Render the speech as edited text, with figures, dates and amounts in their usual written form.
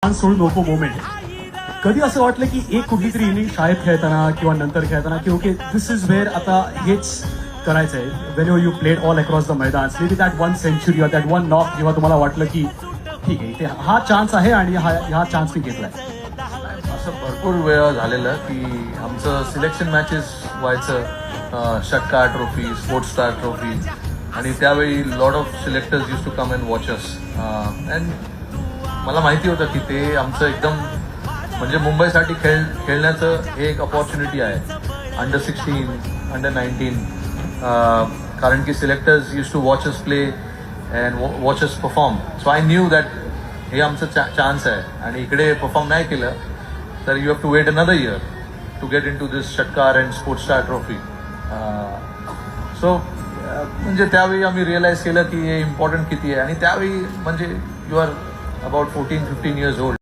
Chance सोडू नको moment. कधी असं वाटलं की एक कुठली तरी इनिंग शाळेत खेळताना किंवा नंतर खेळताना की ओके दिस इज वेअर आता हेच करायचंय. When you played all across the maidan may be that one century or that one knock जेव्हा तुम्हाला वाटलं की ठीक आहे इथे हा चान्स आहे आणि हा चान्स मी घेतलाय. असं भरपूर वेळा झालेलं की आमचं सिलेक्शन मॅचेस व्हायचं षटकार ट्रॉफी, स्पोर्ट्स स्टार ट्रॉफी, आणि त्यावेळी lot of selectors used to come and watch us. And मला माहिती होतं की ते आमचं एकदम म्हणजे मुंबईसाठी खेळण्याचं हे एक अपॉर्च्युनिटी आहे. अंडर 16, अंडर 19, कारण की selectors used to watch us play and watch us perform. So I knew that हे आमचं चान्स आहे आणि इकडे परफॉर्म नाही केलं तर you have to wait another year to get in to this Shatkar and sports star trophy. So म्हणजे त्यावेळी आम्ही रिअलाइज केलं की हे इम्पॉर्टंट किती आहे. आणि त्यावेळी म्हणजे you are about 14-15 years old.